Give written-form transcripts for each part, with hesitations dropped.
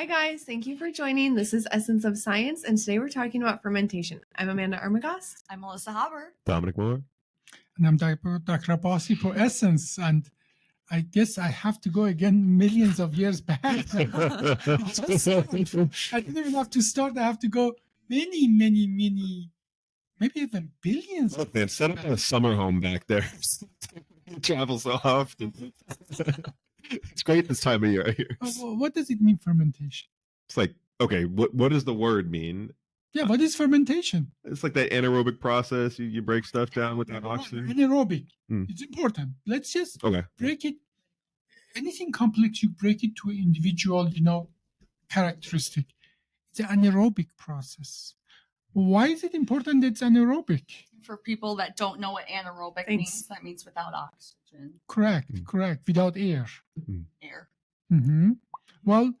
Hi guys, thank you for joining. This is Essence of Science, and today we're talking about fermentation. I'm Amanda Armagast. I'm Melissa Haber. Dominic Moore. And I'm Dr. Abbasi for Essence. And I guess I have to go again millions of years back. I didn't even have to start. I have to go many, maybe even billions. Look, man, set up a summer home back there. You travel so often. It's great this time of year. What does it mean, fermentation? It's like, okay, what does the word mean? Yeah, what is fermentation? It's like that anaerobic process. You break stuff down without oxygen. Anaerobic. It's important. Let's just break it. Anything complex, you break it to an individual, characteristic. It's an anaerobic process. Why is it important that it's anaerobic? For people that don't know what anaerobic means, that means without oxygen. Correct. Without air. Air. Well,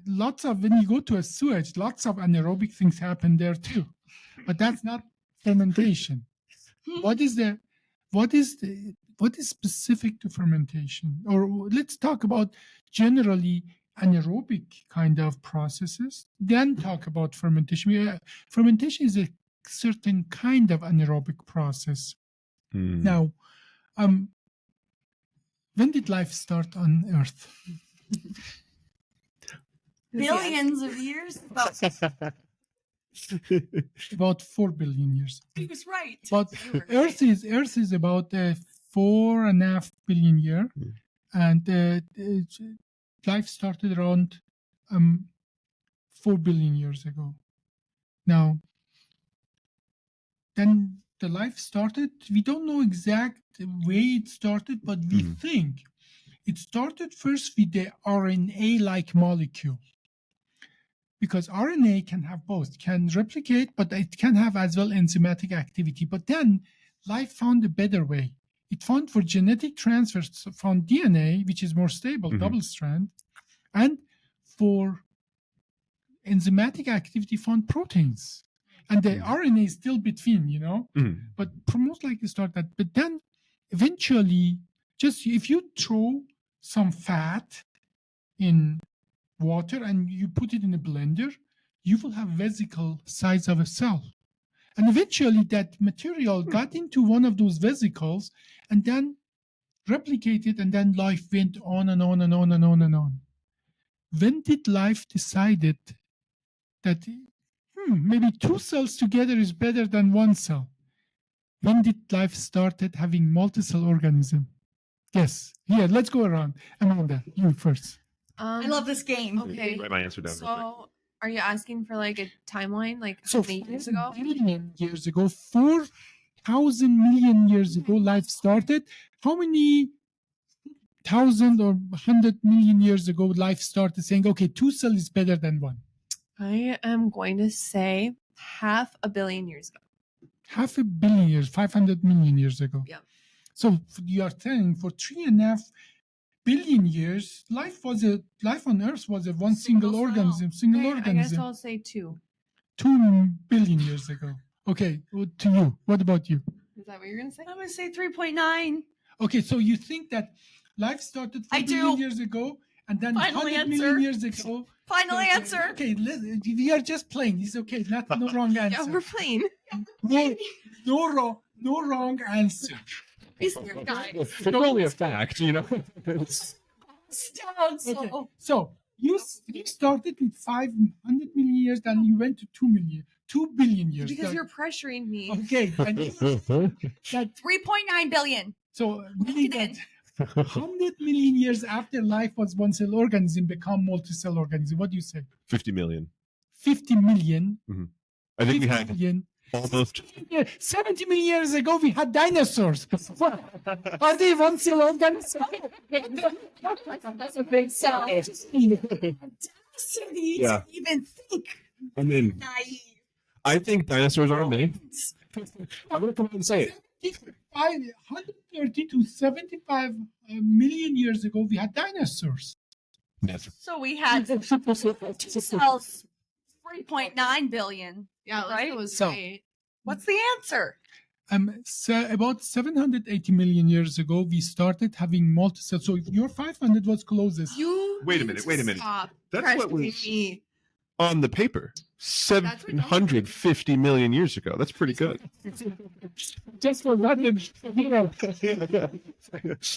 when you go to a sewage, lots of anaerobic things happen there too. But that's not fermentation. What is specific to fermentation? Or let's talk about generally anaerobic kind of processes, then talk about fermentation. Fermentation is a certain kind of anaerobic process. Now, when did life start on Earth? Billions of years ago. About 4 billion years. He was right. But Earth is about 4.5 billion years, and life started around 4 billion years ago. Now, then the life started. We don't know exact way it started, but we think it started first with the RNA-like molecule. Because RNA can have both, can replicate, but it can have as well enzymatic activity. But then life found a better way. It found for genetic transfers, found DNA, which is more stable, double strand, and for enzymatic activity, found proteins. And the RNA is still between, but most likely start that. But then eventually, just if you throw some fat in water and you put it in a blender, you will have vesicle size of a cell. And eventually that material got into one of those vesicles and then replicated, and then life went on and on and on and on and on. When did life decided that maybe 2 cells together is better than 1 cell? When did life started having multicellular organism? Yes. Here, let's go around. Amanda, you first. I love this game. Okay. Write my answer down. So, are you asking for like a timeline, like So how many years ago? 4,000 million years ago, life started. How many 1,000 or 100 million years ago, life started saying, okay, 2 cells is better than 1? I am going to say 500 million years ago. 500 million years, 500 million years ago. Yeah. So you are telling for 3.5 billion years, life on Earth was a single organism. I guess I'll say 2. 2 billion years ago. Okay, to you. What about you? Is that what you're going to say? I'm going to say 3.9. Okay, so you think that life started 4 billion years ago, and then Final 100 answer. million years ago. Final answer. Okay, we are just playing. It's okay. No wrong answer. Yeah, we're playing. No wrong answer. Is there, guys? It's only a fact, Down, Okay. So you started with 500 million years, then you went to 2 billion years. Because you're pressuring me. Okay. And that, 3.9 billion. so meaning that 100 million years after life was one cell organism become multicellular organism. What do you say? 50 million. 50 million. I think we had Million. almost. 70 million years ago, we had dinosaurs. Are they one cell organisms? That's a big cell. Yeah. Even think. I mean, Naive. I think dinosaurs are made. I'm going to come out and say it. 130 to 75 million years ago, we had dinosaurs. Never. So we had 2 cells, 3.9 billion. Yeah, Right? it was So- right. What's the answer? So about 780 million years ago, we started having multicellular. So your 500 was closest. You Wait a need minute, to wait a minute. Stop That's what pressuring was- me. On the paper, 750 million years ago. That's pretty good. Just for London.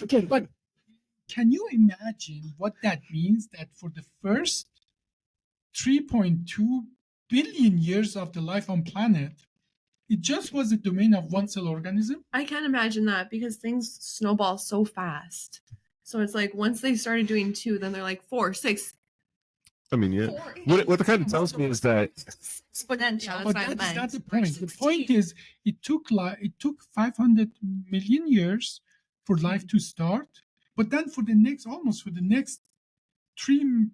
Okay, but can you imagine what that means? That for the first 3.2 billion years of the life on planet, it just was a domain of one cell organism. I can't imagine that because things snowball so fast. So it's like once they started doing 2, then they're like 4, 6. I mean, yeah. 4, What it kind of tells me is that Exponential. Yeah, But what I that's not meant. the point. The point is, it took 500 million years for life to start, but then for the next 3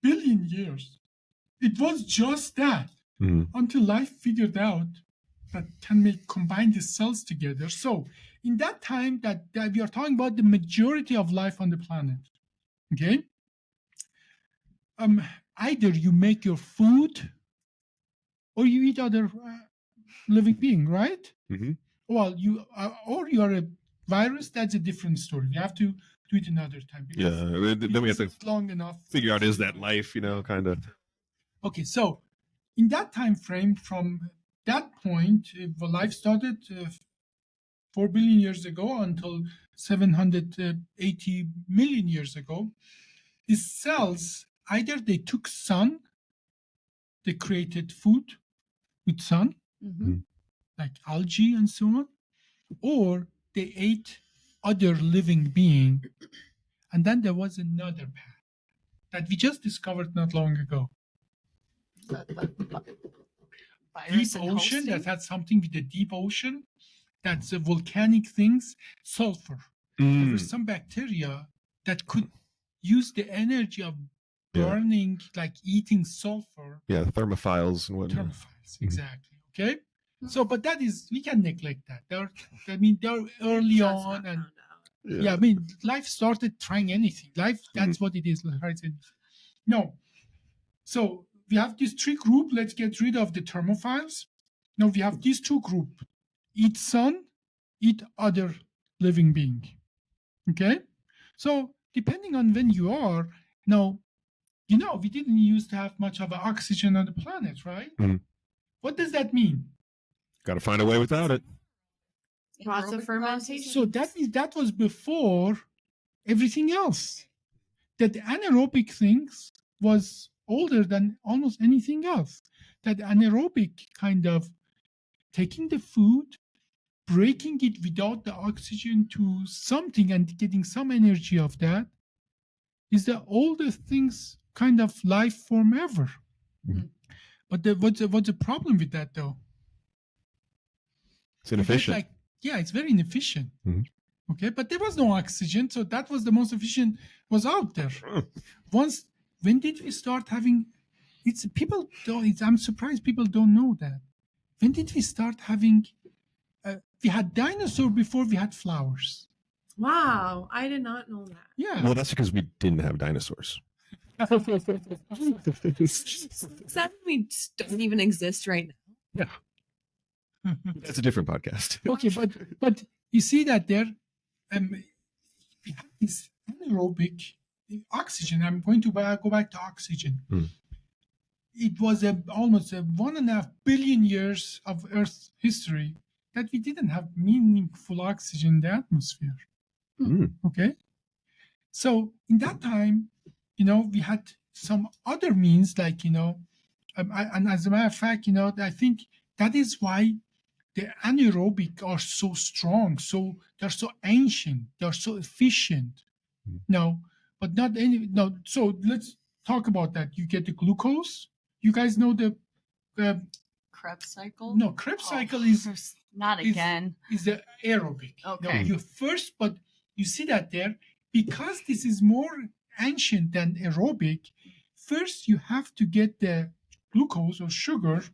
billion years, it was just that until life figured out that can combine the cells together. So in that time that we are talking about the majority of life on the planet, okay? Either you make your food or you eat other living being, right? Mm-hmm. Well, or you are a virus. That's a different story. We have to do it another time. Yeah, then we have to It's long enough. figure out, is that life, kind of. Okay, so in that time frame, from that point, life started 4 billion years ago until 780 million years ago. These cells, either they took sun, they created food with sun, Mm-hmm. like algae and so on, or they ate other living being. And then there was another path that we just discovered not long ago. Virus Deep and ocean, hosting. that had something with the deep ocean, that's volcanic things, sulfur. There were some bacteria that could use the energy of burning, like eating sulfur. Yeah, thermophiles and whatnot. Thermophiles, exactly. Okay? So, but that is, we can neglect that. They're early Just on, not and found out. yeah, I mean, life started trying anything. Life, that's what it is. Right? No. So we have this 3 group. Let's get rid of the thermophiles. Now we have these 2 group. Eat sun, eat other living being. Okay? So depending on when you are, now, we didn't used to have much of oxygen on the planet, right? Mhm. What does that mean? Got to find a way without it. Lots of Aerobic fermentation. processes. So that means that was before everything else. That the anaerobic things was older than almost anything else. That anaerobic kind of taking the food, breaking it without the oxygen to something and getting some energy of that is the oldest things kind of life form ever. Mhm. But what's the problem with that though? It's inefficient. It's very inefficient. Mhm. Okay, but there was no oxygen, so that was the most efficient was out there. When did we start having? I'm surprised people don't know that. When did we start having? We had dinosaur before we had flowers. Wow, I did not know that. Yeah. Well, that's because we didn't have dinosaurs. Does that mean we don't even exist right now? That's a different podcast. Okay, but you see that there, we have this anaerobic oxygen. I'm going to go back to oxygen. It was almost 1.5 billion years of Earth history that we didn't have meaningful oxygen in the atmosphere. Okay, so in that time, we had some other means, like and as a matter of fact, I think that is why the anaerobic are so strong, so they're so ancient, they're so efficient. No, but not any. No, so let's talk about that. You get the glucose. You guys know the Krebs cycle. no Krebs cycle is not again. is the aerobic. Okay. You first, but you see that there because this is more ancient than aerobic. First, you have to get the glucose or sugar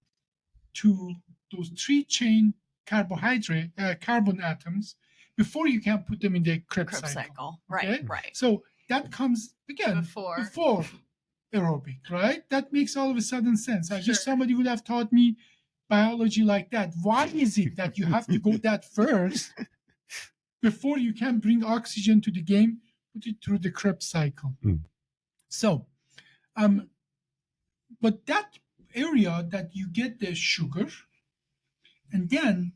to those 3-chain carbon atoms before you can put them in the Krebs cycle. Right, Okay? right. So that comes again Before. aerobic, right? That makes all of a sudden sense. I wish Sure. somebody would have taught me biology like that. Why is it that you have to go that first before you can bring oxygen to the game, put it through the Krebs cycle? So, but that area that you get the sugar, and then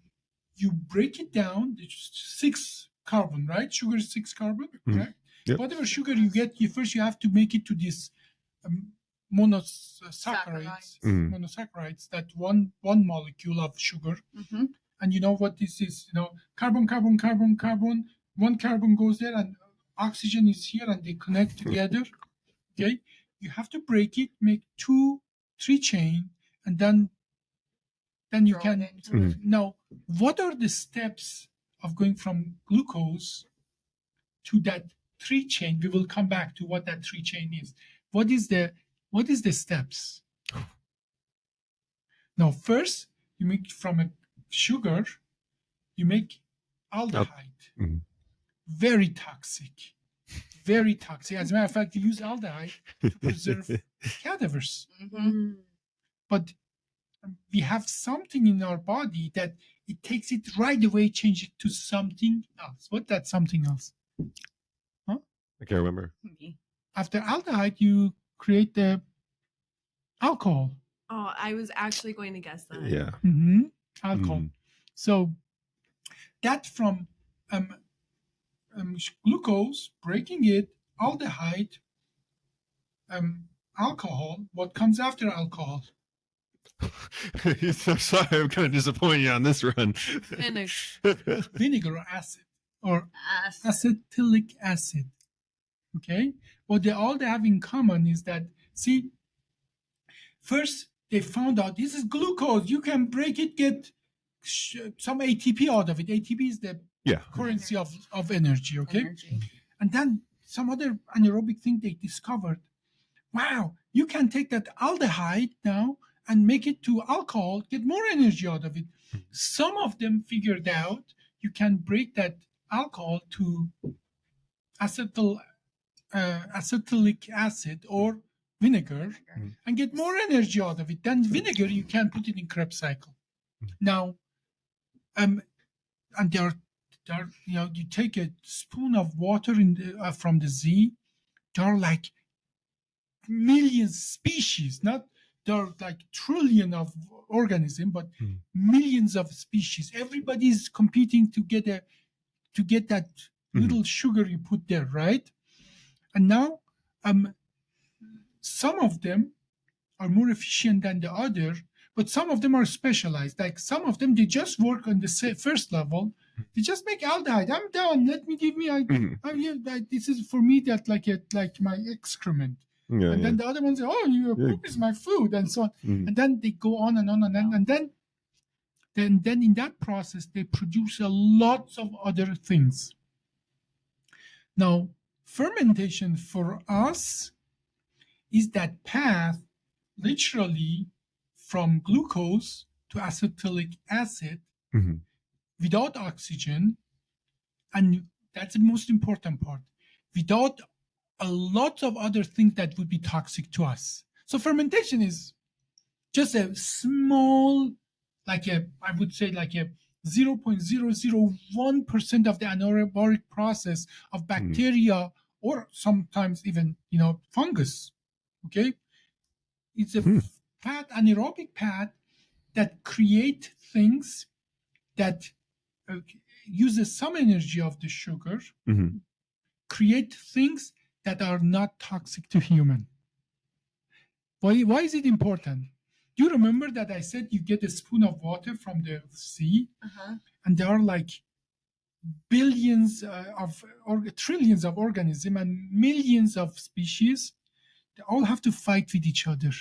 you break it down, it's 6 carbon, right? Sugar is 6 carbon, right? Yep. Whatever sugar you get, you have to make it to this monosaccharides, that one molecule of sugar. And you know what this is? Carbon, carbon, carbon, carbon. One carbon goes there, and oxygen is here, and they connect together. Okay, you have to break it, make 2, 3 chain, and then you Throw can. it into it. Now, what are the steps of going from glucose to that 3 chain? We will come back to what that 3 chain is. What is the steps? Now, first, you make from a sugar, you make aldehyde. Very toxic. Very toxic. As a matter of fact, you use aldehyde to preserve cadavers. But we have something in our body that it takes it right away, change it to something else. What's that something else? I can't remember. After aldehyde, you create the alcohol. Oh, I was actually going to guess that. Yeah. Alcohol. So that from glucose, breaking it, aldehyde, alcohol. What comes after alcohol? So sorry, I'm kind of disappointing you on this run. Vinegar or acid, or acetylic acid. Okay? What they all have in common is that, see, first they found out this is glucose. You can break it, get some ATP out of it. ATP is the currency of energy, okay? And then some other anaerobic thing they discovered. Wow, you can take that aldehyde now and make it to alcohol, get more energy out of it. Some of them figured out you can break that alcohol to acetylic acid or vinegar and get more energy out of it. Then vinegar, you can put it in Krebs cycle. Now, and there are, you take a spoon of water from the sea. There are like millions species, there are like trillion of organisms, but millions of species. Everybody is competing to get that little sugar you put there, right? And now, some of them are more efficient than the other, but some of them are specialized. Like some of them, they just work on the first level. They just make aldehyde. I'm done. Let me give me. This is for me that like my excrement. And then the other ones say, "Oh, your poop is my food," and so on. And then they go on and on and on. And then in that process, they produce a lot of other things. Now, fermentation for us is that path, literally, from glucose to acetylic acid without oxygen, and that's the most important part, without a lot of other things that would be toxic to us. So fermentation is just a small, I would say like a 0.001% of the anaerobic process of bacteria or sometimes even, fungus. Okay? It's a anaerobic path that create things that uses some energy of the sugar, create things that are not toxic to human. Why is it important? Do you remember that I said you get a spoon of water from the sea, and there are like billions or trillions of organisms and millions of species? They all have to fight with each other.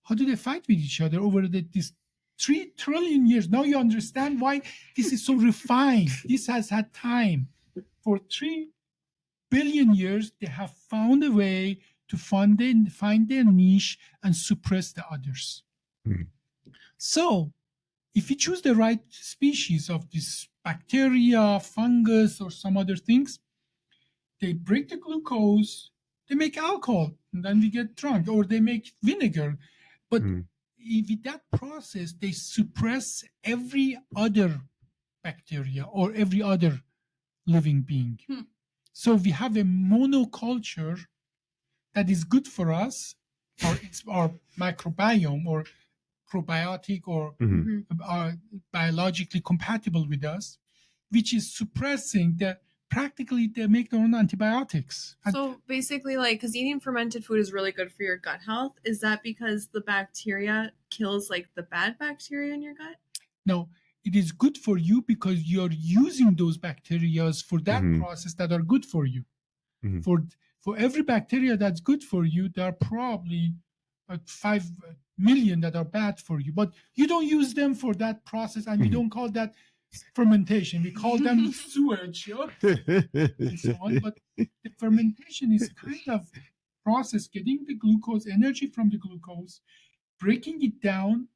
How do they fight with each other over this 3 trillion years? Now you understand why this is so refined. This has had time. For 3 billion years, they have found a way to find their niche and suppress the others. So, if you choose the right species of this bacteria, fungus, or some other things, they break the glucose, they make alcohol, and then we get drunk, or they make vinegar. But with that process, they suppress every other bacteria or every other living being. So we have a monoculture that is good for us, or it's our microbiome or probiotic or biologically compatible with us, which is suppressing practically they make their own antibiotics. So basically, like, because eating fermented food is really good for your gut health, is that because the bacteria kills like the bad bacteria in your gut? No, it is good for you because you're using those bacteria for that process that are good for you. For every bacteria that's good for you, there are probably 5 million that are bad for you. But you don't use them for that process, and we don't call that fermentation. We call them sewage, and so on. But the fermentation is kind of process getting the glucose, energy from the glucose, breaking it down.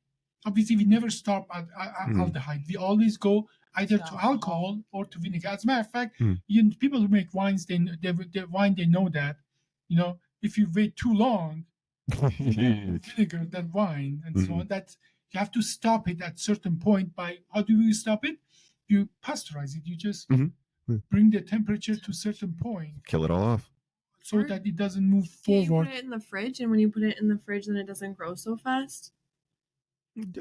Obviously, we never stop at aldehyde. We always go either to alcohol or to vinegar. As a matter of fact, people who make wines, they know that. If you wait too long, vinegar that wine and so on. That you have to stop it at certain point. By how do you stop it? You pasteurize it. You just bring the temperature to a certain point. Kill it all off. So that it doesn't move Can forward. you put it in the fridge, and when you put it in the fridge, then it doesn't grow so fast?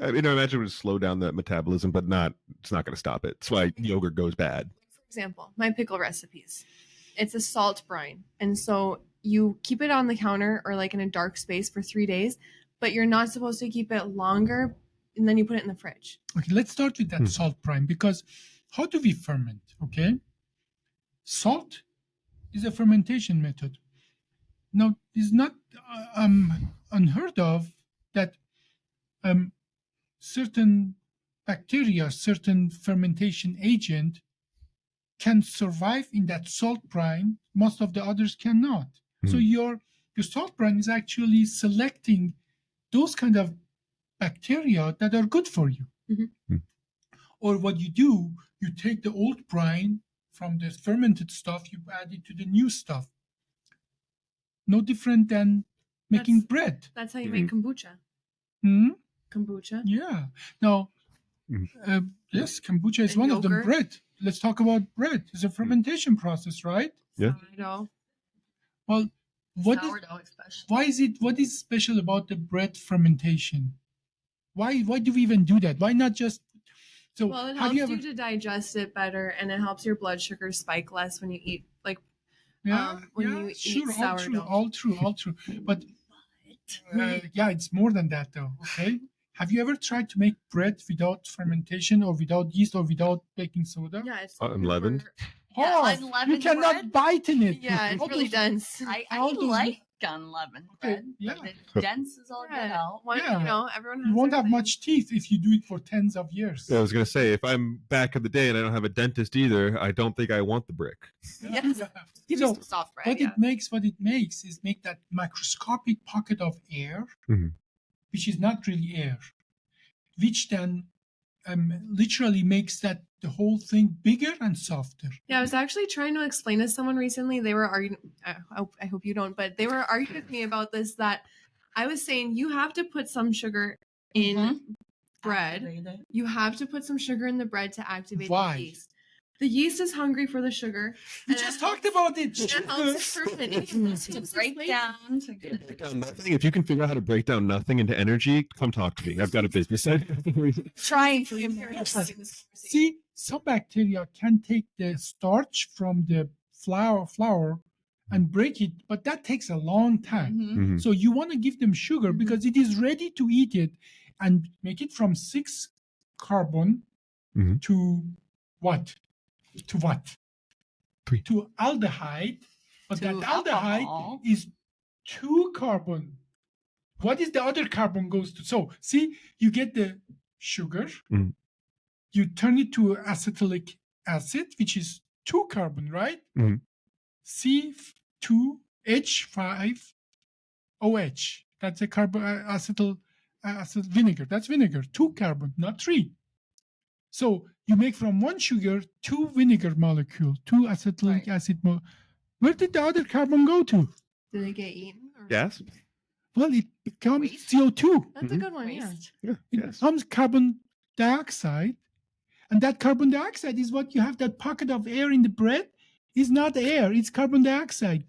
I mean, I imagine it would slow down that metabolism, but it's not going to stop it. That's why yogurt goes bad. For example, my pickle recipes. It's a salt brine. And so you keep it on the counter or like in a dark space for 3 days, but you're not supposed to keep it longer, and then you put it in the fridge. Okay, let's start with that salt brine, because how do we ferment? Okay, salt is a fermentation method. Now, it's not unheard of that certain bacteria, certain fermentation agent can survive in that salt brine. Most of the others cannot. So your salt brine is actually selecting those kind of bacteria that are good for you. Or what you do, you take the old brine from the fermented stuff, you add it to the new stuff. No different than making bread. That's how you make kombucha. Kombucha. Yeah. Now, yes, kombucha is And one of them. yogurt. Bread. Let's talk about bread. It's a fermentation process, right? Yeah. Sourdough. Well, Sourdough especially. what is special about the bread fermentation? Why do we even do that? Why not just Well, it helps you to digest it better, and it helps your blood sugar spike less when you eat you eat sourdough. All true. But it's more than that, though. Okay, have you ever tried to make bread without fermentation, or without yeast, or without baking soda? Yeah, it's Unleavened? You cannot bite in it. Yeah, it's really dense. I all those- like unleavened bread, yeah. but it's dense as all get out. Everyone has You won't their have thing. much teeth if you do it for tens of years. Yeah, I was going to say, if I'm back in the day and I don't have a dentist either, I don't think I want the brick. Yes. Give So, me some soft bread. what it makes is make that microscopic pocket of air, which is not really air, which then literally makes that the whole thing bigger and softer. Yeah, I was actually trying to explain to someone recently. They were arguing. I hope you don't, but they were arguing with me about this. That I was saying you have to put some sugar in bread. Activated. You have to put some sugar in the bread to activate Why? the yeast. The yeast is hungry for the sugar. We and just it talked helps- about it. It helps it ferment. To break down. Break down nothing. If you can figure out how to break down nothing into energy, come talk to me. I've got a business idea. Trying to See, some bacteria can take the starch from the flour and break it, but that takes a long time. So you want to give them sugar because it is ready to eat it, and make it from 6 carbon to what? To what? 3. To aldehyde, but To that aldehyde alcohol. is 2 carbon. What is the other carbon goes to? So see, you get the sugar, you turn it to acetylic acid, which is 2 carbon, right? C2H5OH. That's a carbon acetyl vinegar. That's vinegar. 2 carbon, not 3. So you make from 1 sugar 2 vinegar molecule, 2 acetylic acid molecule. Where did the other carbon go to? Do they get eaten? Or? Yes. Well, it becomes Waste? CO2. That's a good one. Yeah. Waste. Yeah. It Yes. becomes carbon dioxide. And that carbon dioxide is what you have, that pocket of air in the bread is not air, it's carbon dioxide.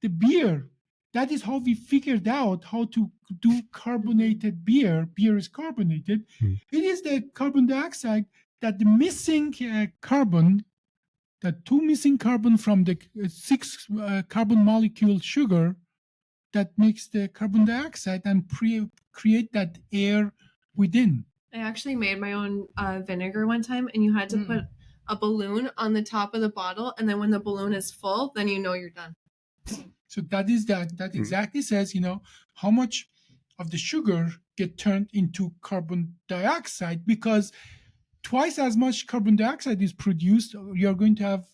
The beer, that is how we figured out how to do carbonated beer. Beer is carbonated. Mm. It is the carbon dioxide that the missing carbon, the two missing carbon from the six carbon molecule sugar that makes the carbon dioxide and create that air within. I actually made my own vinegar one time, and you had to put a balloon on the top of the bottle, and then when the balloon is full, then you know you're done. So that exactly says, how much of the sugar get turned into carbon dioxide, because twice as much carbon dioxide is produced, you're going to have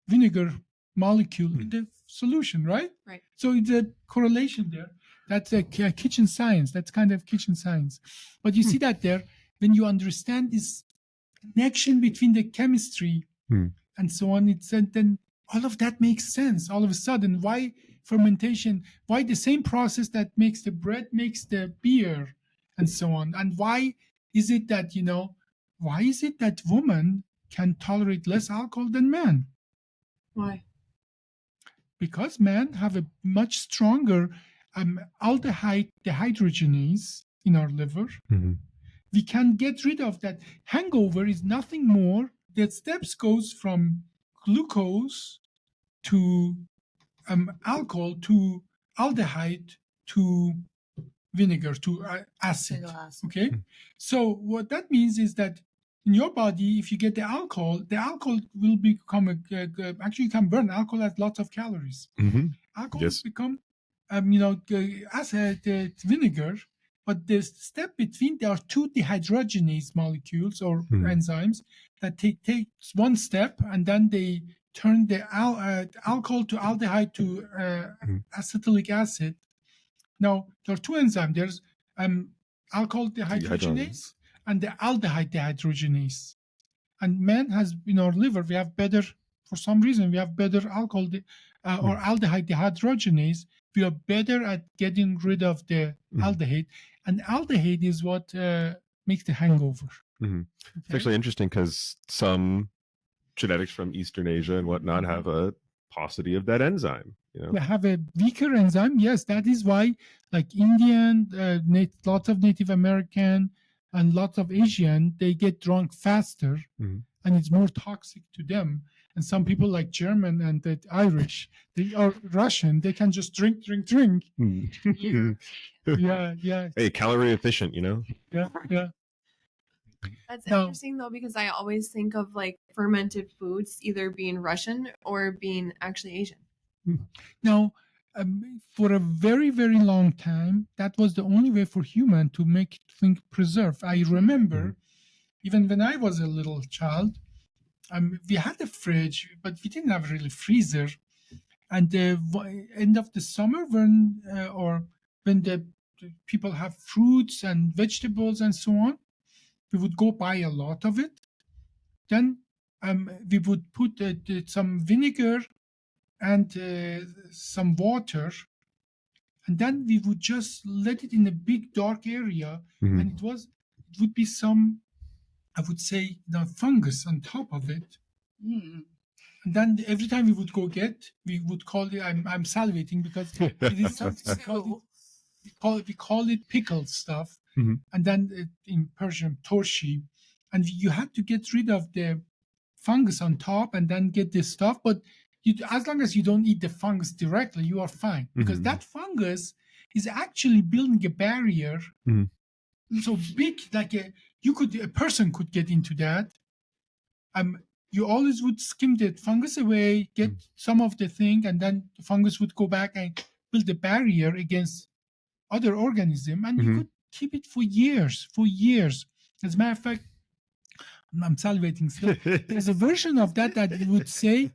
vinegar molecule in the solution, right? Right. So it's a correlation there. That's a kitchen science. That's kind of kitchen science. But you see that there, when you understand this connection between the chemistry and so on, then all of that makes sense. All of a sudden, why fermentation, why the same process that makes the bread makes the beer and so on. And why is it that, women can tolerate less alcohol than men? Why? Because men have a much stronger aldehyde dehydrogenase in our liver. Mm-hmm. We can get rid of that. Hangover is nothing more. The steps goes from glucose to alcohol to aldehyde to vinegar to acid. Okay, so what that means is that in your body, if you get the alcohol will become actually you can burn. Alcohol has lots of calories. Mm-hmm. Alcohol Yes. become acid, vinegar. But the step between, there are two dehydrogenase molecules or enzymes that takes one step, and then they turn the alcohol to aldehyde to acetylic acid. Now, there are two enzymes. There's alcohol dehydrogenase and the aldehyde dehydrogenase. And man has, in our liver, we have better, for some reason, we have better alcohol or aldehyde dehydrogenase. We are better at getting rid of the aldehyde. And aldehyde is what makes the hangover. Mm-hmm. Okay? It's actually interesting because some genetics from Eastern Asia and whatnot have a paucity of that enzyme. We have a weaker enzyme. Yes, that is why, like Indian, lots of Native American, and lots of Asian, they get drunk faster, and it's more toxic to them. And some people like German and the Irish, they are Russian, they can just drink. Yeah. Hey, calorie efficient, Yeah. That's interesting though, because I always think of like fermented foods either being Russian or being actually Asian. Now, for a very, very long time, that was the only way for human to make things preserve. I remember, even when I was a little child, we had a fridge, but we didn't have really freezer. And the end of the summer, when the people have fruits and vegetables and so on, we would go buy a lot of it. Then we would put some vinegar and some water, and then we would just let it in a big dark area, and it would be some, I would say, the fungus on top of it. And then every time we would go we would call it, I'm salivating because it is something we call it pickled stuff, and then in Persian torshi, and you had to get rid of the fungus on top and then get this stuff, but as long as you don't eat the fungus directly, you are fine, because that fungus is actually building a barrier so big, like a person could get into that. You always would skim the fungus away, get some of the thing, and then the fungus would go back and build a barrier against other organism, and you could keep it for years. As a matter of fact, I'm salivating still. There's a version of that would say,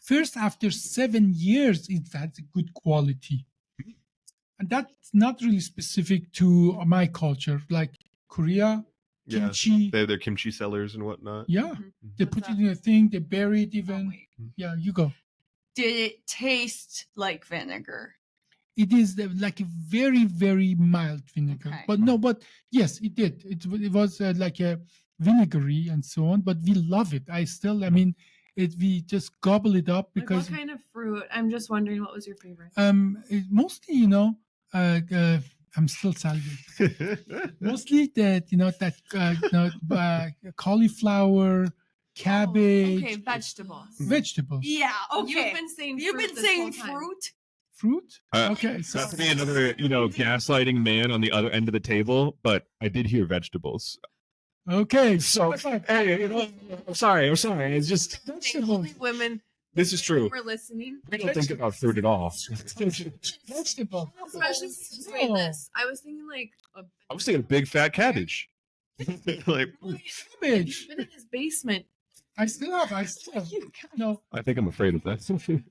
first after 7 years, it has a good quality. And that's not really specific to my culture, like Korea, kimchi. They have their kimchi cellars and whatnot. Yeah, they put it in a thing, they bury it even. Yeah, you go. Did it taste like vinegar? It is like a very, very mild vinegar. Okay. But yes, it did. It was like a vinegary and so on. But we love it. I mean, we just gobble it up Like because what kind of fruit? I'm just wondering what was your favorite. mostly, I'm still salivating. Mostly cauliflower, cabbage, Okay, vegetables. vegetables. Yeah. Okay. You've been saying You've fruit been this saying whole time. fruit. Fruit. Uh, Okay, so Not to be another, gaslighting man on the other end of the table, but I did hear vegetables. okay. So, hey, I'm sorry. It's just, Only women this is true. were listening. We don't think about fruit at all. Vegetable. Especially doing this. I was thinking like I was thinking big fat cabbage. Like, Cabbage. he's been in his basement. I still have. No I think I'm afraid of that.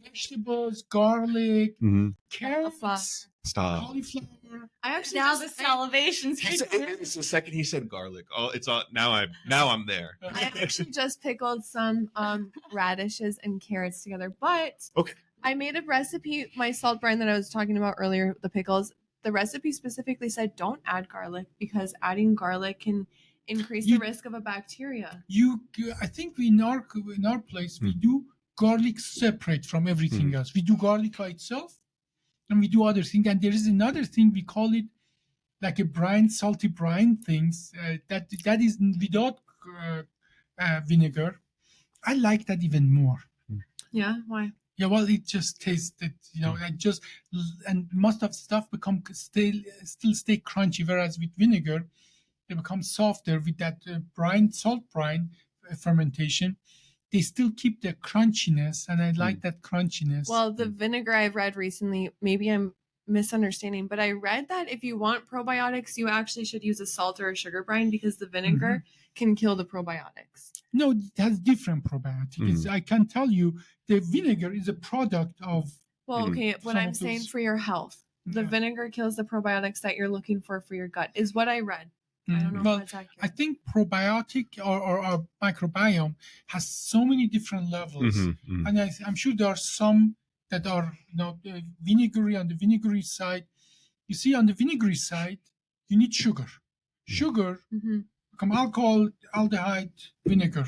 vegetables, garlic, Mhm. carrots, Stop. cauliflower. I actually Now the just, salivation's It's the second he said garlic. Oh, it's on now. I'm there. I actually just pickled some radishes and carrots together, but Okay. I made a recipe, my salt brine that I was talking about earlier, the pickles. The recipe specifically said don't add garlic because adding garlic can increase the risk of a bacteria. I think in our place we do garlic separate from everything else. We do garlic by itself, and we do other things. And there is another thing we call it like a brine, salty brine things that is without vinegar. I like that even more. Yeah, why? Yeah, well, it just tasted, and most of the stuff still stay crunchy, whereas with vinegar, they become softer with that salt brine fermentation. They still keep the crunchiness, and I like that crunchiness. Well, the vinegar I've read recently, maybe I'm misunderstanding, but I read that if you want probiotics, you actually should use a salt or a sugar brine because the vinegar can kill the probiotics. No, it has different probiotics. I can tell you the vinegar is a product of. Well, okay, what Some I'm of saying those- for your health, the Yeah. vinegar kills the probiotics that you're looking for your gut, is what I read. I don't know Well, if that's accurate. I think probiotic or microbiome has so many different levels, and I'm sure there are some that are vinegary on the vinegary side. You see, on the vinegary side, you need sugar. Sugar become alcohol, aldehyde, vinegar.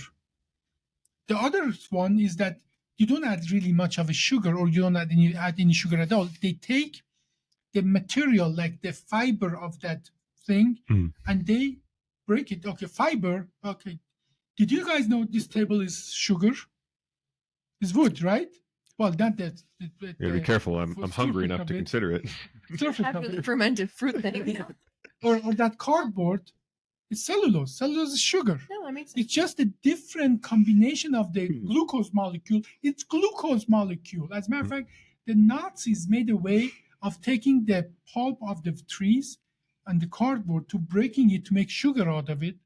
The other one is that you don't add really much of a sugar, or you don't add any sugar at all. They take the material, like the fiber of that thing, and they break it. Okay, fiber. Okay. Did you guys know this table is sugar? It's wood, right? Well, that's Yeah, be careful. I'm hungry enough to consider it. After the fermented fruit thing. or that cardboard, it's cellulose. Cellulose is sugar. No, that makes sense. It's just a different combination of the glucose molecule. It's glucose molecule. As a matter of fact, the Nazis made a way of taking the pulp of the trees and the cardboard to breaking it to make sugar out of it.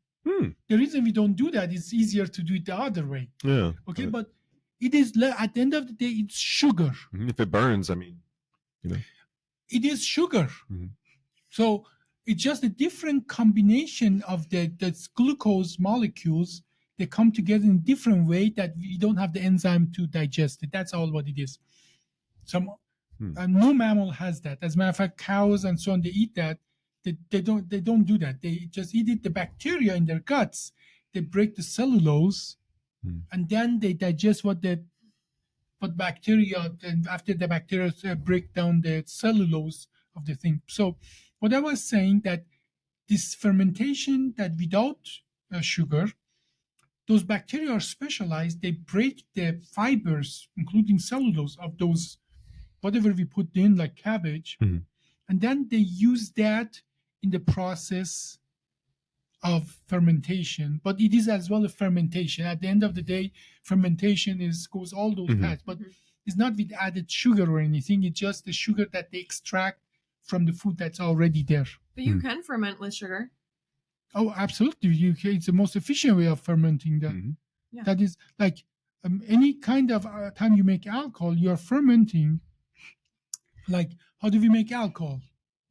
The reason we don't do that is easier to do it the other way. Yeah. Okay, but it is at the end of the day, it's sugar. If it burns, I mean, It is sugar. So it's just a different combination of the glucose molecules. They come together in a different way that we don't have the enzyme to digest it. That's all what it is. No mammal has that. As a matter of fact, cows and so on, they eat that. They don't do that. They just eat it. The bacteria in their guts, they break the cellulose, and then they digest what bacteria. And after the bacteria break down the cellulose of the thing. So, what I was saying that this fermentation that without sugar, those bacteria are specialized. They break the fibers, including cellulose, of those whatever we put in, like cabbage, and then they use that in the process of fermentation. But it is as well a fermentation. At the end of the day, fermentation goes all those paths, but it's not with added sugar or anything. It's just the sugar that they extract from the food that's already there. But you can ferment with sugar. Oh, absolutely. It's the most efficient way of fermenting that. Yeah. That is like any kind of time you make alcohol, you're fermenting. Like, how do we make alcohol?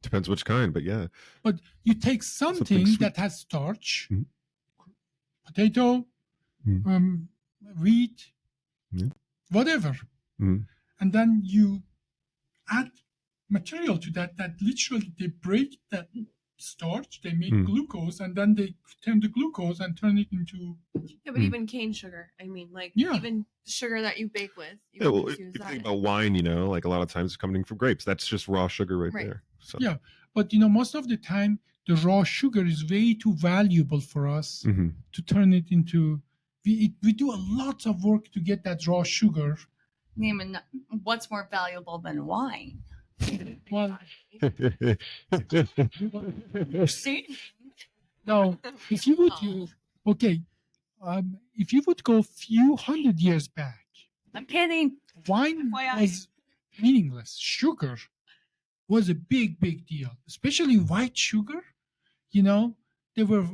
depends which kind, but yeah. But you take something sweet. that has starch, potato, wheat, whatever, and then you add material to that literally they break that starch, they make Mm. glucose, and then they turn the glucose and turn it into Yeah, but even cane sugar. I mean, like Yeah. even sugar that you bake with. You Yeah, can well, just if use you that. think about wine, like a lot of times it's coming from grapes. That's just raw sugar right Right. there. So. Yeah. But most of the time the raw sugar is way too valuable for us Mhm. to turn it into. We do a lot of work to get that raw sugar. Name what's more valuable than wine? Well, See? now if you would okay, if you would go few hundred years back, I'm kidding. wine FYI. was meaningless. Sugar was a big deal, especially white sugar. There were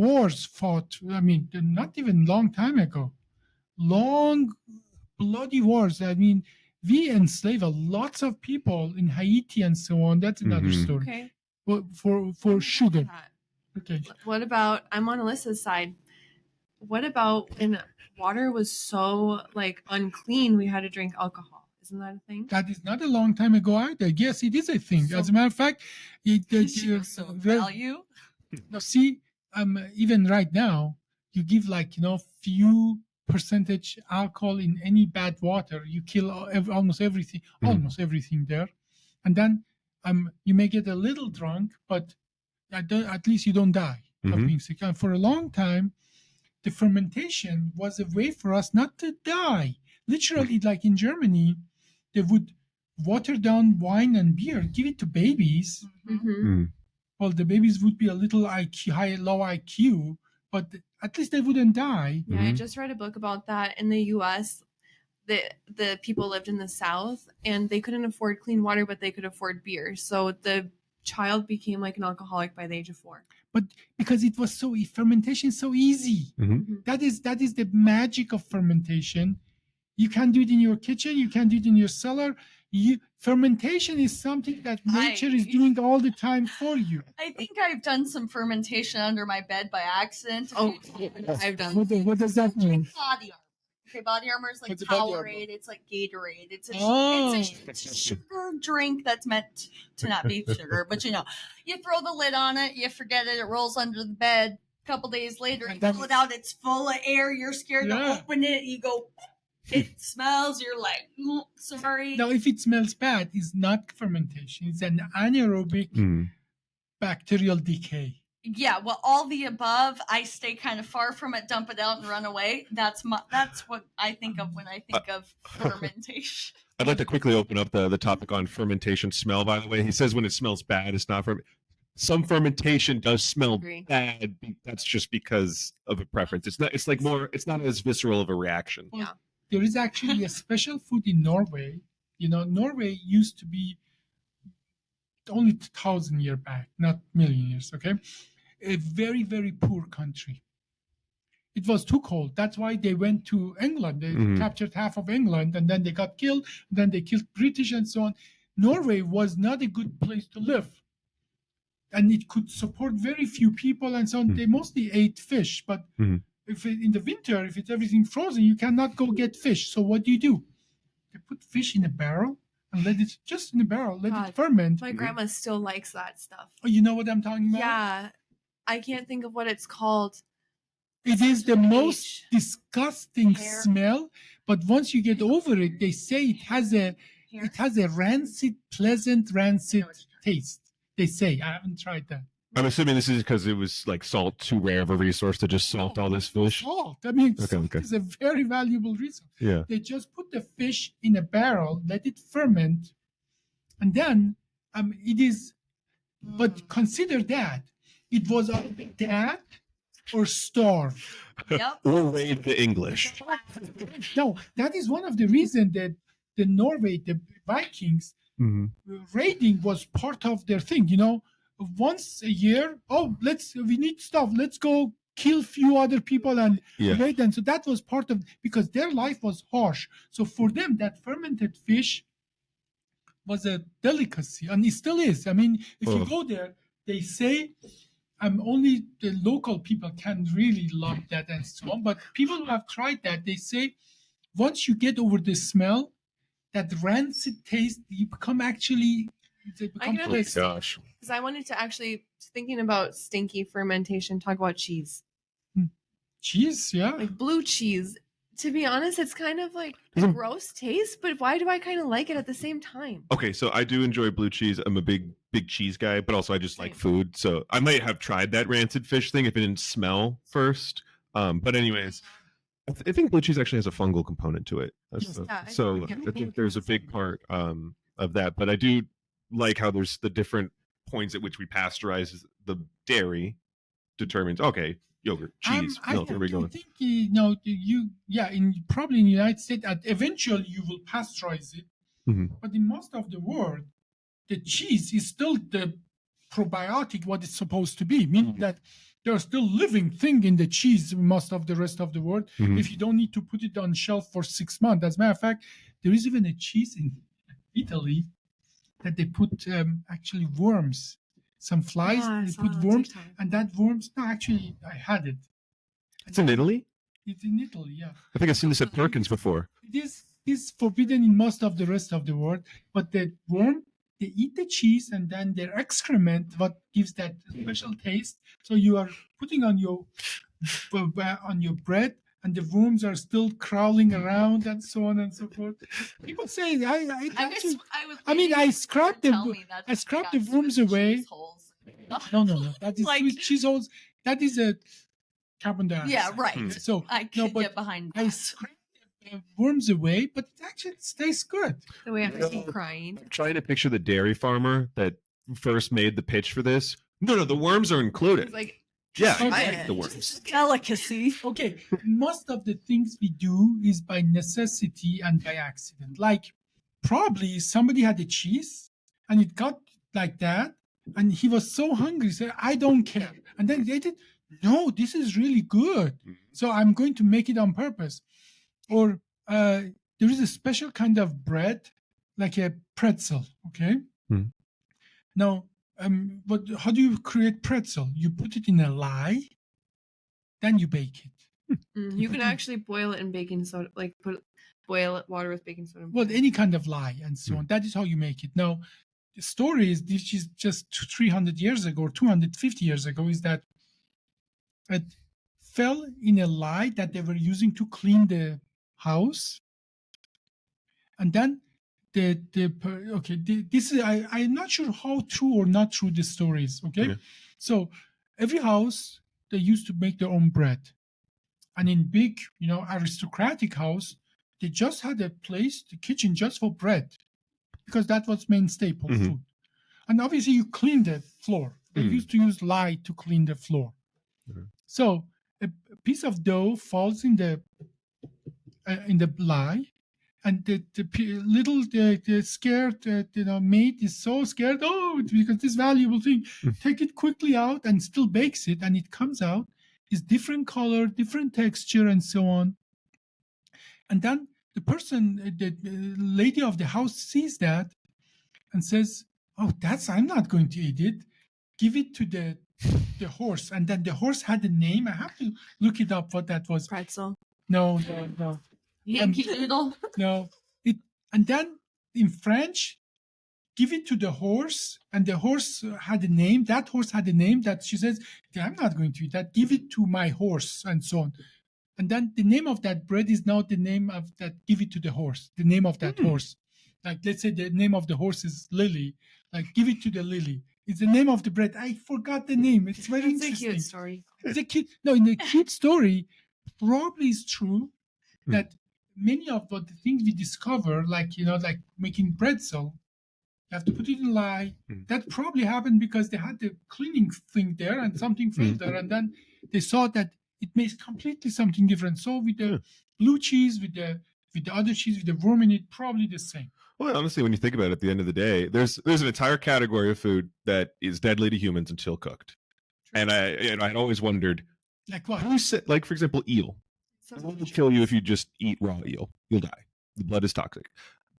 wars fought. I mean, not even long time ago. Long, bloody wars. I mean, we enslave a lots of people in Haiti and so on. That's another Mhm. story. Okay. But for sugar. Okay. What about? I'm on Alyssa's side. What about when water was so like unclean, we had to drink alcohol? Isn't that a thing? That is not a long time ago either. Yes, it is a thing. So- As a matter of fact, So value. now see, even right now, you give few percentage alcohol in any bad water, you kill almost everything, there, and then you may get a little drunk, but at least you don't die of Mhm. being sick. And for a long time, the fermentation was a way for us not to die. Literally, like in Germany, they would water down wine and beer, give it to babies. Mm-hmm. Mm. Well, the babies would be a little low IQ, but at least they wouldn't die. Yeah, I Mhm. just read a book about that in the U.S. The people lived in the South and they couldn't afford clean water, but they could afford beer. So the child became like an alcoholic by the age of 4. But because it was fermentation is so easy. Mhm. Mhm. That is the magic of fermentation. You can do it in your kitchen. You can do it in your cellar. Fermentation is something that nature is doing all the time for you. I think I've done some fermentation under my bed by accident. Oh, I've done. What does that mean? Body armor. Okay, body armor is like What's a body armor? Powerade. It's like Gatorade. It's a sugar drink that's meant to not be sugar. But you throw the lid on it, you forget it, it rolls under the bed. A couple days later, you pull it out, it's full of air. You're scared to open it. You go, it smells. You're like, sorry. Now, if it smells bad, it's not fermentation. It's an anaerobic Mm. bacterial decay. Yeah, well, all the above. I stay kind of far from it, dump it out, and run away. That's what I think of when I think of fermentation. I'd like to quickly open up the topic on fermentation smell, by the way. He says when it smells bad, it's not some fermentation does smell Agree. bad. That's just because of a preference. It's not as visceral of a reaction. Yeah. There is actually a special food in Norway. Norway used to be only 1,000 years back, not million years, okay? A very, very poor country. It was too cold. That's why they went to England. They captured half of England, and then they got killed. Then they killed British and so on. Norway was not a good place to live. And it could support very few people and so on. They mostly ate fish, but if in the winter, if it's everything frozen, you cannot go get fish. So what do? They put fish in a barrel and let it ferment. My grandma still likes that stuff. Oh, you know what I'm talking about? Yeah. I can't think of what it's called. It is the most disgusting Hair. smell, but once you get over it, they say it has a pleasant rancid taste. They say. I haven't tried that. I'm assuming this is because it was like salt, too rare of a resource to just salt all this fish. Salt. I mean, Okay, salt okay. is a very valuable resource. Yeah. They just put the fish in a barrel, let it ferment, and then it is. But consider that it was either that or starve. Yep. Or read the English. No, that is one of the reasons that the Vikings, raiding was part of their thing. Once a year, we need stuff. Let's go kill few other people and raid them. So that was part of, because their life was harsh. So for them, that fermented fish was a delicacy, and it still is. I mean, if you go there, they say only the local people can really love that and so on. But people who have tried that, they say once you get over the smell, that rancid taste, you become actually It's a I can complex. Gosh. Because I wanted to actually, thinking about stinky fermentation, talk about cheese. Cheese, yeah. Like blue cheese. To be honest, it's kind of like a Doesn't- gross taste, but why do I kind of like it at the same time? Okay, so I do enjoy blue cheese. I'm a big cheese guy, but also I just like Same. food. So I might have tried that rancid fish thing if it didn't smell first. But anyways, I think blue cheese actually has a fungal component to it. Yes. Yeah, So I think there's a big part of that. But I do like how there's the different points at which we pasteurize the dairy determines, okay, yogurt, cheese, I milk, there we go. think probably in the United States, eventually you will pasteurize it. Mhm. But in most of the world, the cheese is still the probiotic what it's supposed to be, meaning that there's still living thing in the cheese in most of the rest of the world. Mhm. If you don't need to put it on shelf for 6 months. As a matter of fact, there is even a cheese in Italy that they put actually worms, some flies, Yeah, I they saw put that on worms, TikTok. and that worms, no, actually, I had it. It's in Italy? It's in Italy, yeah. I think I've seen this at Perkins before. It is forbidden in most of the rest of the world, but the worm, they eat the cheese and then their excrement, what gives that special taste. So you are putting on your bread, and the worms are still crawling around and so on and so forth. People say, I scrapped the worms away. No. That is Like- sweet cheese holes. That is a carbon dioxide. Yeah, right. So I no, could but get behind I that. scraped the worms away, but it actually tastes good. The way I have to keep crying. I'm trying to picture the dairy farmer that first made the pitch for this. No, the worms are included. It's like, Yeah, Okay. I like the worms. Delicacy. Okay, most of the things we do is by necessity and by accident. Like, probably somebody had a cheese and it got like that, and he was so hungry, said, I don't care. And then they did, no, this is really good. So I'm going to make it on purpose. Or there is a special kind of bread, like a pretzel, okay? Hmm. Now, but how do you create pretzel? You put it in a lye, then you bake it. you can actually boil it in baking soda, like boil it water with baking soda. Well, any kind of lye and so on. That is how you make it. Now, the story is this is just 300 years ago or 250 years ago, is that it fell in a lye that they were using to clean the house. And then this is I'm not sure how true or not true this story is. Okay, so every house they used to make their own bread, and in big aristocratic house they just had a place, the kitchen, just for bread, because that was main staple food. And obviously you clean the floor. They used to use lye to clean the floor. So a piece of dough falls in the lye. And the scared maid is so scared, because this valuable thing, take it quickly out and still bakes it, and it comes out, is different color, different texture, and so on. And then the lady of the house sees that and says, I'm not going to eat it. Give it to the horse. And then the horse had a name. I have to look it up what that was. Pretzel. No. Yankee Doodle. No, and then in French, give it to the horse, and the horse had a name. That horse had a name that she says, I'm not going to eat that. Give it to my horse, and so on. And then the name of that bread is now the name of that. Give it to the horse. The name of that horse. Like, let's say the name of the horse is Lily. Like, give it to the Lily. It's the name of the bread. I forgot the name. It's very It's a interesting. cute story. It's a cute. No, in the cute story, probably is true that many of the things we discover, like making pretzel, you have to put it in lye. That probably happened because they had the cleaning thing there and something fell there, and then they saw that it makes completely something different. So with the blue cheese, with the other cheese, with the worm in it, probably the same. Well, honestly, when you think about it, at the end of the day, there's an entire category of food that is deadly to humans until cooked. And I'd always wondered, Like what? like for example, eel. It will kill you if you just eat raw eel. You'll die. The blood is toxic.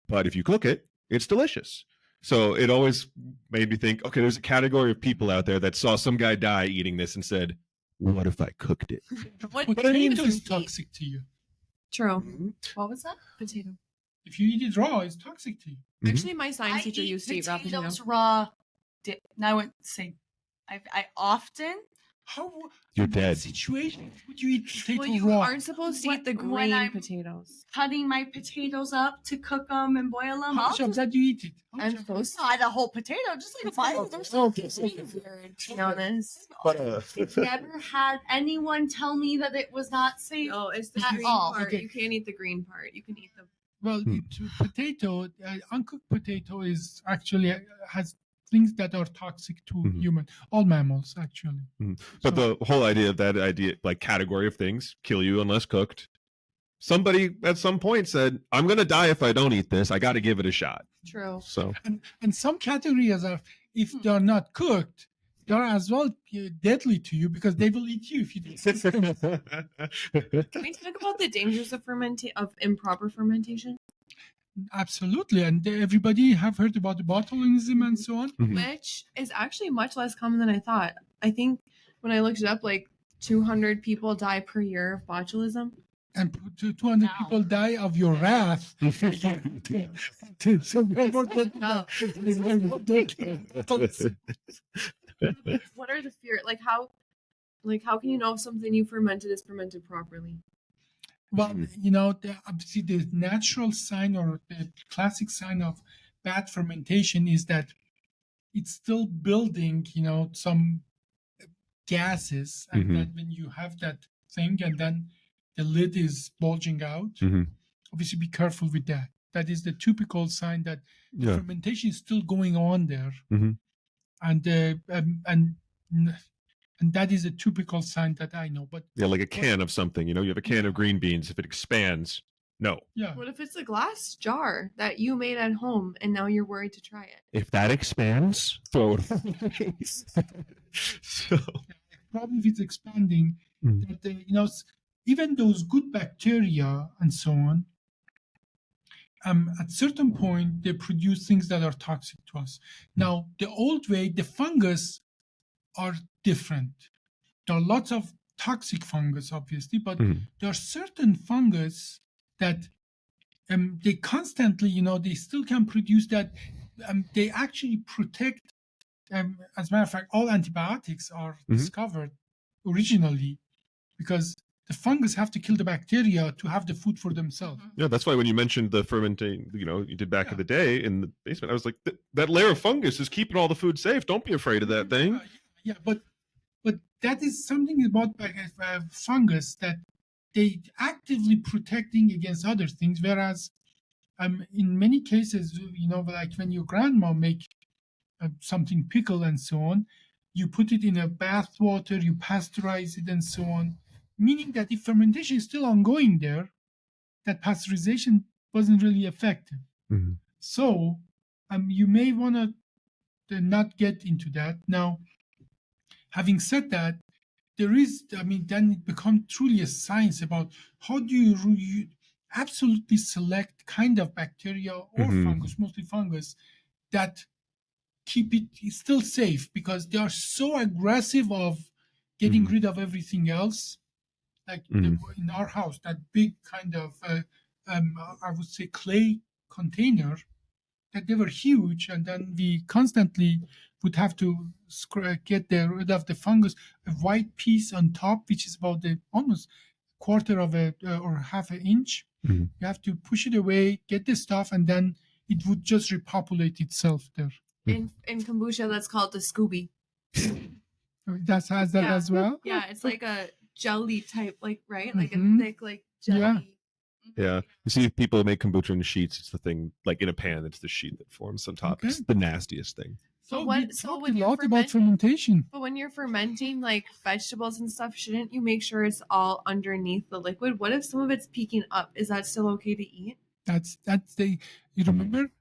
But if you cook it, it's delicious. So it always made me think, okay, there's a category of people out there that saw some guy die eating this and said, what if I cooked it? What Potato do is you eat? toxic to you. True. What was that? Potato. If you eat it raw, it's toxic to you. Actually, my science I teacher eat used to eat raw potato. potatoes raw. And I wouldn't say I often. How You're in what dead. situation would you eat potato Well, you raw? aren't supposed to eat the When green I'm- potatoes. Cutting my potatoes up to cook them and boil them. How much of that do you eat it? How I'm much of supposed to. Not a whole potato, just like a bite. There's Okay. To be honest. I've never had anyone tell me that it was not safe. No, it's the At green all. part. Okay. You can't eat the green part. You can eat the. Well, potato, uncooked potato is actually has things that are toxic to human, all mammals actually. But So- the whole idea of that idea, like category of things, kill you unless cooked. Somebody at some point said, "I'm going to die if I don't eat this. I got to give it a shot." True. So And some categories are, if they're not cooked, they're as well deadly to you because they will eat you if you don't. Can we talk about the dangers of improper fermentation? Absolutely, and everybody have heard about the botulism and so on. Mhm. Which is actually much less common than I thought. I think when I looked it up, like 200 people die per year of botulism. And 200 Wow. people die of your wrath. So we're more than- No. What are the fear? Like how can you know if something you fermented is fermented properly? Well, obviously the natural sign or the classic sign of bad fermentation is that it's still building, some gases, and Mhm. then when you have that thing and then the lid is bulging out, Mhm. obviously be careful with that. That is the typical sign that Yeah. fermentation is still going on there, Mhm. and that is a typical sign that I know. But Yeah, like a can of something. You have a can of green beans. If it expands, no. yeah, What if it's a glass jar that you made at home and now you're worried to try it? If that expands, throw it away. So, probably if it's expanding, Mm. that even those good bacteria and so on, at certain point they produce things that are toxic to us. Now, the old way, the fungus are different. There are lots of toxic fungus, obviously, but Mhm. there are certain fungus that they constantly, they still can produce that. They actually protect. As a matter of fact, all antibiotics are discovered originally because the fungus have to kill the bacteria to have the food for themselves. yeah, that's why when you mentioned the fermenting, you did back in the day in the basement, I was like, that layer of fungus is keeping all the food safe. Don't be afraid of that thing. Yeah, but that is something about fungus that they actively protecting against other things, whereas in many cases, like when your grandma make something pickle and so on, you put it in a bath water, you pasteurize it and so on, meaning that if fermentation is still ongoing there, that pasteurization wasn't really effective. Mhm. So you may want to not get into that. Now, having said that, then it becomes truly a science about how do you absolutely select kind of bacteria or fungus, mostly fungus, that keep it still safe because they are so aggressive of getting rid of everything else. Like in our house, that big kind of, I would say, clay container, that they were huge, and then we constantly would have to get rid of the fungus. A white piece on top, which is about almost quarter of or half an inch. Mhm. You have to push it away, get the stuff, and then it would just repopulate itself there. In kombucha, that's called the Scooby. That has that Yeah. as well. Yeah, it's like a jelly type, right? Like Mhm. a thick, like jelly. Yeah. Yeah. You see people make kombucha in sheets. It's the thing, like in a pan, it's the sheet that forms on top. Okay. It's the nastiest thing. So What- we so talked when a you're lot about fermenting- fermentation. But when you're fermenting like vegetables and stuff, shouldn't you make sure it's all underneath the liquid? What if some of it's peeking up? Is that still okay to eat? That's you remember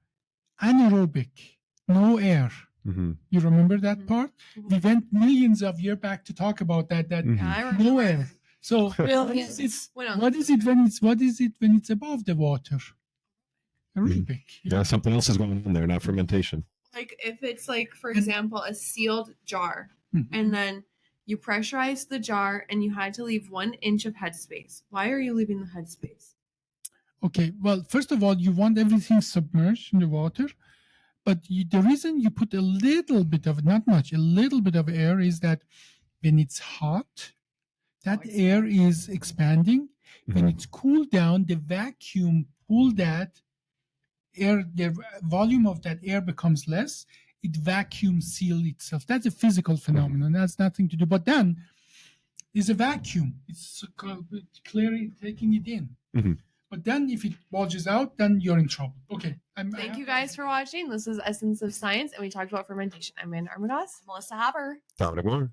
anaerobic, no air. Mm-hmm. You remember that Mhm. part? We went millions of years back to talk about that. Mhm. Yeah, I No remember. air. So Really? what is it when it's above the water? Aerobic. Yeah, something else is going on there, not fermentation. Like if it's like, for example, a sealed jar, Mhm. and then you pressurized the jar and you had to leave 1 inch of headspace. Why are you leaving the headspace? Okay, well, first of all, you want everything submerged in the water. But the reason you put a little bit of, not much, a little bit of air is that when it's hot, that air is expanding. When it's cooled down, the vacuum pull that air, the volume of that air becomes less. It vacuum seal itself. That's a physical phenomenon. That's nothing to do. But then there's a vacuum. It's clearly taking it in. But then if it bulges out, then you're in trouble. Okay. Thank you guys for watching. This is Essence of Science, and we talked about fermentation. I'm Amanda Armagoss. Melissa Haber. Dominic Moore.